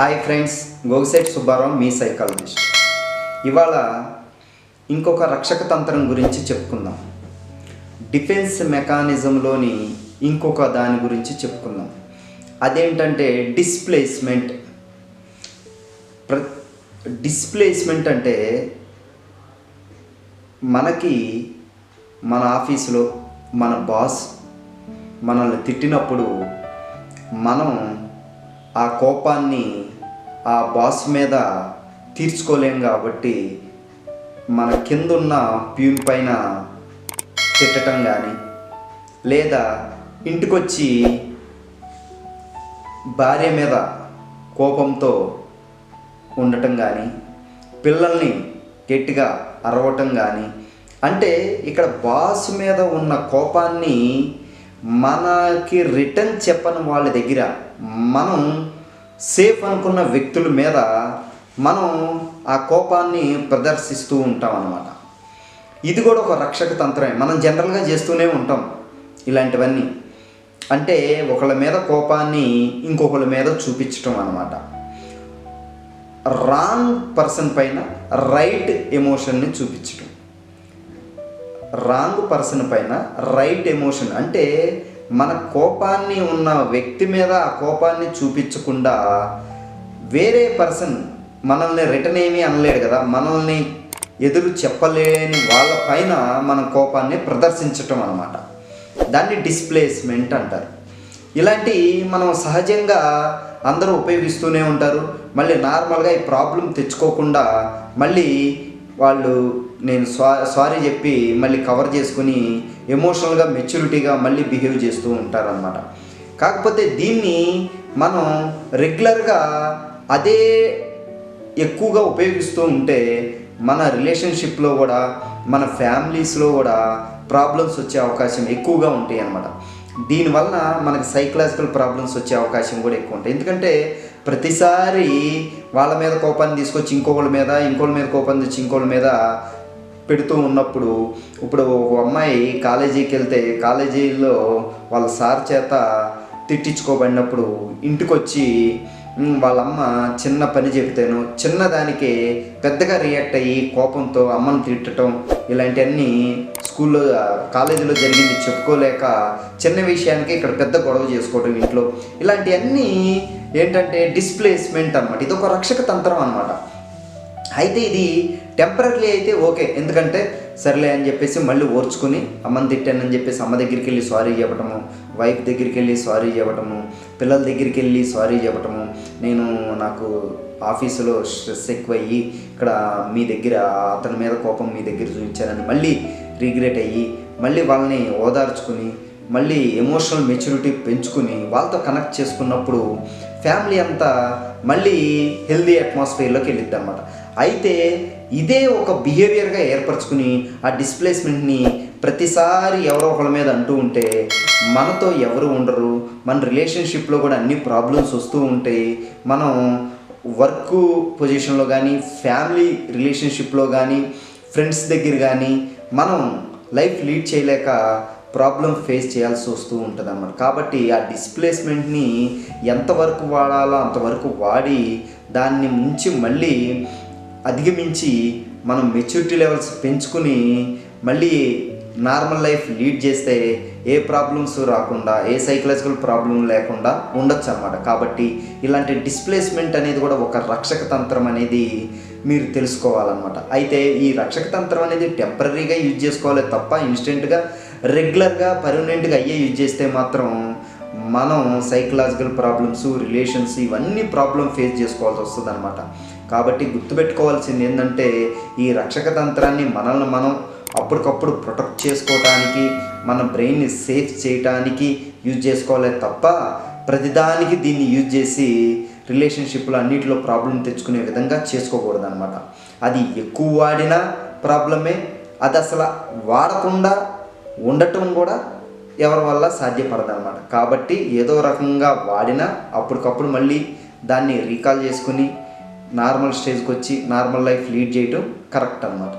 Hi friends, Gogisetti Subbarao మీ psychologist. ఇవాళ ఇంకొక రక్షక తంత్రం గురించి చెప్పుకుందాం. డిఫెన్స్ మెకానిజంలోని ఇంకొక దాని గురించి చెప్పుకుందాం. అదేంటంటే డిస్ప్లేస్మెంట్. డిస్ప్లేస్మెంట్ అంటే మనకి మన ఆఫీసులో మన బాస్ మనల్ని తిట్టినప్పుడు మనం ఆ కోపాన్ని ఆ బాస్ మీద తీర్చుకోలేం కాబట్టి మన కిందున్న ప్యూన్ పైన తిట్టడం కానీ, లేదా ఇంటికొచ్చి భార్య మీద కోపంతో ఉండటం కానీ, పిల్లల్ని గట్టిగా అరవటం కానీ, అంటే ఇక్కడ బాస్ మీద ఉన్న కోపాన్ని మనకి రిటర్న్ చెప్పని వాళ్ళ దగ్గర మనం సేఫ్ అనుకున్న వ్యక్తుల మీద మనం ఆ కోపాన్ని ప్రదర్శిస్తూ ఉంటాం అన్నమాట. ఇది కూడా ఒక రక్షక తంత్రమే. మనం జనరల్గా చేస్తూనే ఉంటాం ఇలాంటివన్నీ. అంటే ఒకళ్ళ మీద కోపాన్ని ఇంకొకళ్ళ మీద చూపించటం అన్నమాట. రాంగ్ పర్సన్ పైన రైట్ ఎమోషన్ని చూపించటం. రాంగ్ పర్సన్ పైన రైట్ ఎమోషన్ అంటే మన కోపాన్ని ఉన్న వ్యక్తి మీద ఆ కోపాన్ని చూపించకుండా వేరే పర్సన్ మనల్ని రిటర్న్ ఏమీ అనలేడు కదా, మనల్ని ఎదురు చెప్పలేని వాళ్ళ పైన మన కోపాన్ని ప్రదర్శించటం అన్నమాట. దాన్ని డిస్ప్లేస్మెంట్ అంటారు. ఇలాంటి మనం సహజంగా అందరూ ఉపయోగిస్తూనే ఉంటారు. మళ్ళీ నార్మల్గా ఈ ప్రాబ్లం తెచ్చుకోకుండా మళ్ళీ వాళ్ళు నేను సారీ చెప్పి మళ్ళీ కవర్ చేసుకుని ఎమోషనల్గా మెచ్యూరిటీగా మళ్ళీ బిహేవ్ చేస్తూ ఉంటారనమాట. కాకపోతే దీన్ని మనం రెగ్యులర్గా అదే ఎక్కువగా ఉపయోగిస్తూ ఉంటే మన రిలేషన్షిప్లో కూడా మన ఫ్యామిలీస్లో కూడా ప్రాబ్లమ్స్ వచ్చే అవకాశం ఎక్కువగా ఉంటాయి అన్నమాట. దీనివలన మనకి సైకలాజికల్ ప్రాబ్లమ్స్ వచ్చే అవకాశం కూడా ఎక్కువ ఉంటాయి. ఎందుకంటే ప్రతిసారి వాళ్ళ మీద కోపాన్ని తీసుకొచ్చి ఇంకొకళ్ళ మీద కోపాన్ని తెచ్చి ఇంకొకళ్ళ మీద పెడుతూ ఉన్నప్పుడు, ఇప్పుడు ఒక అమ్మాయి కాలేజీకి వెళ్తే కాలేజీలో వాళ్ళ సార్ చేత తిట్టించుకోబడినప్పుడు ఇంటికి వచ్చి వాళ్ళమ్మ చిన్న పని చెబితేను చిన్నదానికి పెద్దగా రియాక్ట్ అయ్యి కోపంతో అమ్మను తిట్టడం, ఇలాంటివన్నీ స్కూల్లో కాలేజీలో జరిగింది చెప్పుకోలేక చిన్న విషయానికి ఇక్కడ పెద్ద గొడవ చేసుకోవడం ఇంట్లో, ఇలాంటివన్నీ ఏంటంటే డిస్ప్లేస్మెంట్ అన్నమాట. ఇది ఒక రక్షక తంత్రం అన్నమాట. అయితే ఇది టెంపరీ అయితే ఓకే, ఎందుకంటే సర్లే అని చెప్పేసి మళ్ళీ ఓర్చుకుని అమ్మని తిట్టానని చెప్పేసి అమ్మ దగ్గరికి వెళ్ళి సారీ చెప్పటము, వైఫ్ దగ్గరికి వెళ్ళి సారీ చెప్పటము, పిల్లల దగ్గరికి వెళ్ళి సారీ చెప్పటము, నాకు ఆఫీసులో స్ట్రెస్ ఎక్కువయ్యి ఇక్కడ మీ దగ్గర అతని మీద కోపం మీ దగ్గర చూపించానని మళ్ళీ రిగ్రెట్ అయ్యి మళ్ళీ వాళ్ళని ఓదార్చుకుని మళ్ళీ ఎమోషనల్ మెచ్యూరిటీ పెంచుకుని వాళ్ళతో కనెక్ట్ చేసుకున్నప్పుడు ఫ్యామిలీ అంతా మళ్ళీ హెల్దీ అట్మాస్ఫియర్లోకి వెళ్ళిద్ది అన్నమాట. అయితే ఇదే ఒక బిహేవియర్గా ఏర్పరచుకుని ఆ డిస్ప్లేస్మెంట్ని ప్రతిసారి ఎవరో ఒకళ్ళ మీద అంటూ ఉంటే మనతో ఎవరు ఉండరు, మన రిలేషన్షిప్లో కూడా అన్ని ప్రాబ్లమ్స్ వస్తూ ఉంటాయి. మనం వర్క్ పొజిషన్లో కానీ, ఫ్యామిలీ రిలేషన్షిప్లో కానీ, ఫ్రెండ్స్ దగ్గర కానీ మనం లైఫ్ లీడ్ చేయలేక ప్రాబ్లం ఫేస్ చేయాల్సి వస్తూ ఉంటుంది అన్నమాట. కాబట్టి ఆ డిస్ప్లేస్మెంట్ని ఎంతవరకు వాడాలో అంతవరకు వాడి దాన్ని ముంచి మళ్ళీ అధిగమించి మనం మెచ్యూరిటీ లెవెల్స్ పెంచుకుని మళ్ళీ నార్మల్ లైఫ్ లీడ్ చేస్తే ఏ ప్రాబ్లమ్స్ రాకుండా, ఏ సైకలాజికల్ ప్రాబ్లం లేకుండా ఉండొచ్చు అన్నమాట. కాబట్టి ఇలాంటి డిస్ప్లేస్మెంట్ అనేది కూడా ఒక రక్షక తంత్రం అనేది మీరు తెలుసుకోవాలన్నమాట. అయితే ఈ రక్షక తంత్రం అనేది టెంపరీగా యూజ్ చేసుకోవాలి తప్ప ఇన్స్టెంట్గా రెగ్యులర్గా పర్మనెంట్గా యూజ్ చేస్తే మాత్రం మనం సైకలాజికల్ ప్రాబ్లమ్స్, రిలేషన్స్ ఇవన్నీ ప్రాబ్లం ఫేస్ చేసుకోవాల్సి వస్తుంది అనమాట. కాబట్టి గుర్తుపెట్టుకోవాల్సింది ఏంటంటే ఈ రక్షక తంత్రాన్ని మనల్ని మనం అప్పటికప్పుడు ప్రొటెక్ట్ చేసుకోవటానికి, మన బ్రెయిన్ని సేఫ్ చేయటానికి యూజ్ చేసుకోవాలి తప్ప ప్రతిదానికి దీన్ని యూజ్ చేసి రిలేషన్షిప్లో అన్నింటిలో ప్రాబ్లం తెచ్చుకునే విధంగా చేసుకోకూడదు అనమాట. అది ఎక్కువ వాడినా ప్రాబ్లమే, అది అసలు వాడకుండా ఉండటం కూడా ఎవరి వల్ల సాధ్యపడదు అనమాట. కాబట్టి ఏదో రకంగా వాడినా అప్పటికప్పుడు మళ్ళీ దాన్ని రీకాల్ చేసుకుని నార్మల్ స్టేజ్కి వచ్చి నార్మల్ లైఫ్ లీడ్ చేయటం కరెక్ట్ అన్నమాట.